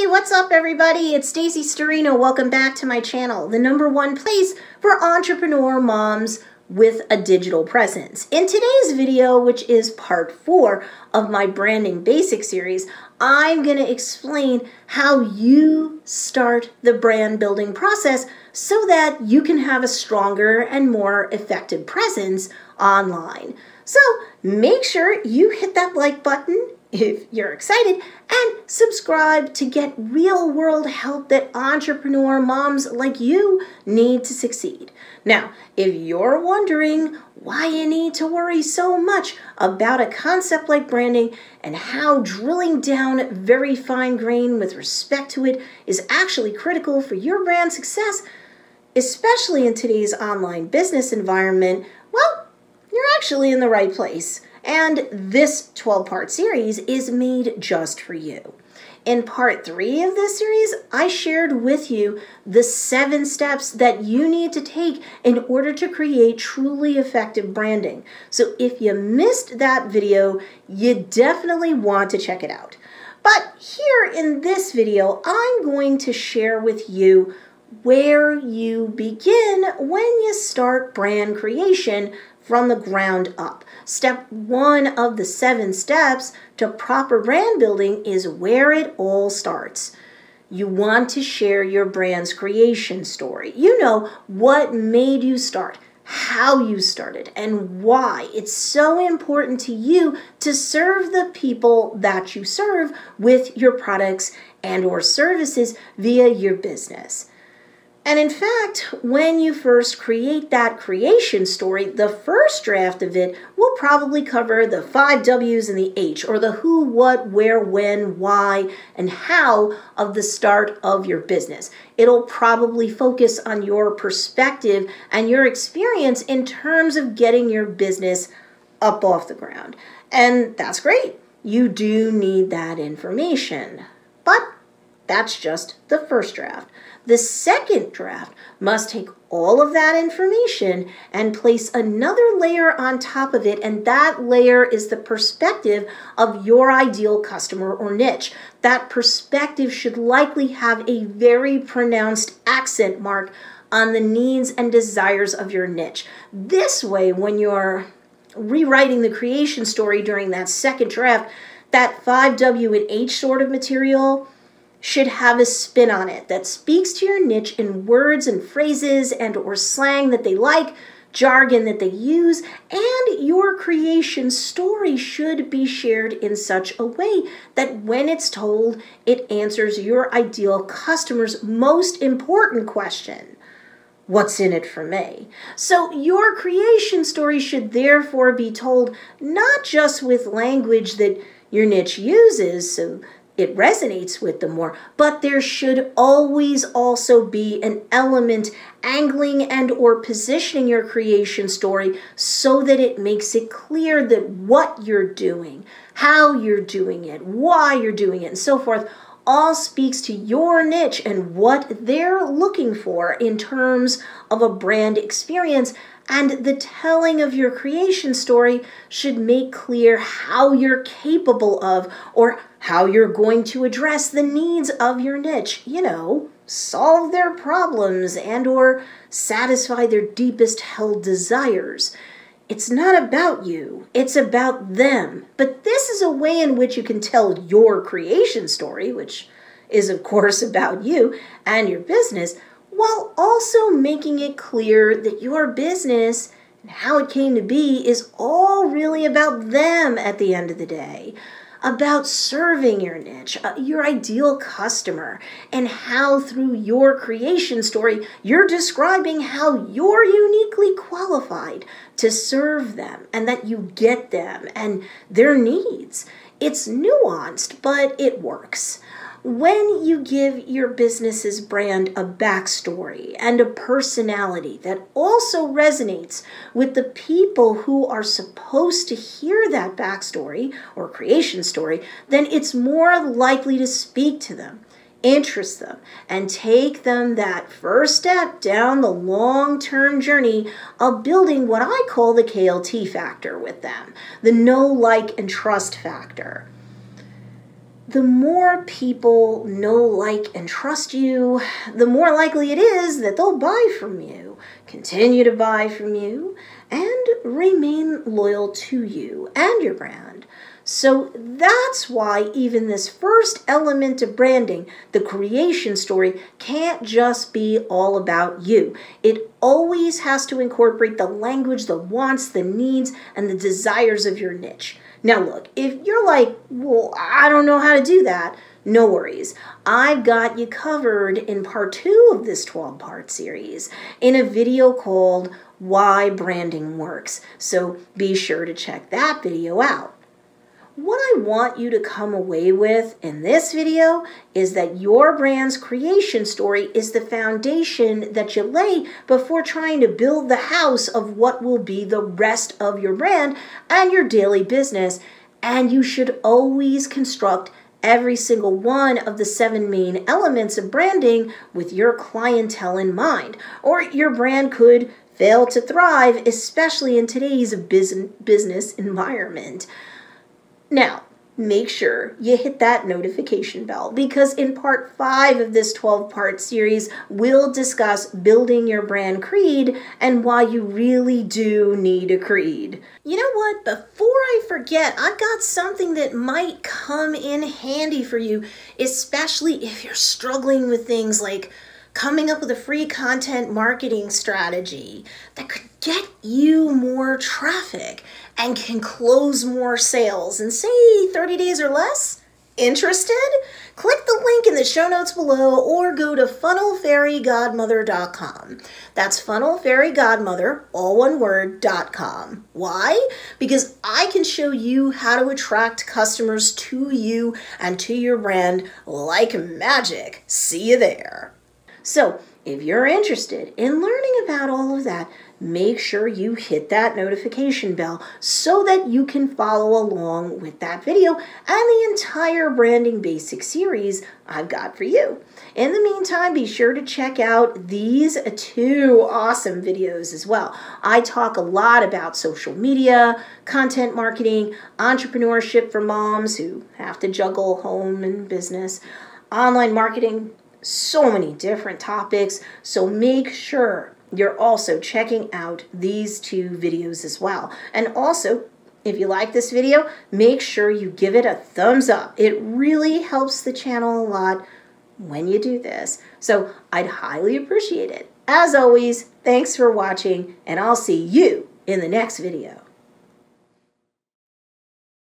Hey, what's up everybody? It's Stacey Storino. Welcome back to my channel, the #1 place for entrepreneur moms with a digital presence. In today's video, which is part 4 of my Branding Basics series, I'm going to explain how you start the brand building process so that you can have a stronger and more effective presence online. So make sure you hit that like button if you're excited, and subscribe to get real-world help that entrepreneur moms like you need to succeed. Now, if you're wondering why you need to worry so much about a concept like branding and how drilling down very fine grain with respect to it is actually critical for your brand success, especially in today's online business environment, well, you're actually in the right place. And this 12-part series is made just for you. In part 3 of this series, I shared with you the 7 steps that you need to take in order to create truly effective branding. So if you missed that video, you definitely want to check it out. But here in this video, I'm going to share with you where you begin when you start brand creation from the ground up. Step 1 of the 7 steps to proper brand building is where it all starts. You want to share your brand's creation story. You know what made you start, how you started, and why it's so important to you to serve the people that you serve with your products and or services via your business. And in fact, when you first create that creation story, the first draft of it will probably cover the 5 W's and the H, or the who, what, where, when, why, and how of the start of your business. It'll probably focus on your perspective and your experience in terms of getting your business up off the ground. And that's great. You do need that information. But that's just the first draft. The second draft must take all of that information and place another layer on top of it, and that layer is the perspective of your ideal customer or niche. That perspective should likely have a very pronounced accent mark on the needs and desires of your niche. This way, when you're rewriting the creation story during that second draft, that 5 W and H sort of material should have a spin on it that speaks to your niche in words and phrases and or slang that they like, jargon that they use, and your creation story should be shared in such a way that when it's told, it answers your ideal customer's most important question: what's in it for me? So your creation story should therefore be told not just with language that your niche uses, so it resonates with them more, but there should always also be an element angling and or positioning your creation story so that it makes it clear that what you're doing, how you're doing it, why you're doing it, and so forth, all speaks to your niche and what they're looking for in terms of a brand experience. And the telling of your creation story should make clear how you're capable of or how you're going to address the needs of your niche. You know, solve their problems and or satisfy their deepest held desires. It's not about you, it's about them. But this is a way in which you can tell your creation story, which is of course about you and your business, while also making it clear that your business and how it came to be is all really about them at the end of the day, about serving your niche, your ideal customer, and how through your creation story, you're describing how you're uniquely qualified to serve them and that you get them and their needs. It's nuanced, but it works. When you give your business's brand a backstory and a personality that also resonates with the people who are supposed to hear that backstory or creation story, then it's more likely to speak to them, interest them, and take them that first step down the long-term journey of building what I call the KLT factor with them, the know, like, and trust factor. the more people know, like, and trust you, the more likely it is that they'll buy from you, continue to buy from you, and remain loyal to you and your brand. So that's why even this first element of branding, the creation story, can't just be all about you. It always has to incorporate the language, the wants, the needs, and the desires of your niche. Now look, if you're like, well, I don't know how to do that, no worries. I've got you covered in part 2 of this 12-part series in a video called Why Branding Works. So be sure to check that video out. What I want you to come away with in this video is that your brand's creation story is the foundation that you lay before trying to build the house of what will be the rest of your brand and your daily business. And you should always construct every single one of the 7 main elements of branding with your clientele in mind, or your brand could fail to thrive, especially in today's business environment. Now, make sure you hit that notification bell, because in part 5 of this 12-part series, we'll discuss building your brand creed and why you really do need a creed. You know what? Before I forget, I've got something that might come in handy for you, especially if you're struggling with things like coming up with a free content marketing strategy that could get you more traffic and can close more sales in, say, 30 days or less. Interested? Click the link in the show notes below or go to funnelfairygodmother.com. That's funnelfairygodmother, all one word, .com. Why? Because I can show you how to attract customers to you and to your brand like magic. See you there. So, if you're interested in learning about all of that, make sure you hit that notification bell so that you can follow along with that video and the entire Branding Basics series I've got for you. In the meantime, be sure to check out these 2 awesome videos as well. I talk a lot about social media, content marketing, entrepreneurship for moms who have to juggle home and business, online marketing, so many different topics. So make sure you're also checking out these 2 videos as well. And also, if you like this video, make sure you give it a thumbs up. It really helps the channel a lot when you do this. So I'd highly appreciate it. As always, thanks for watching, and I'll see you in the next video.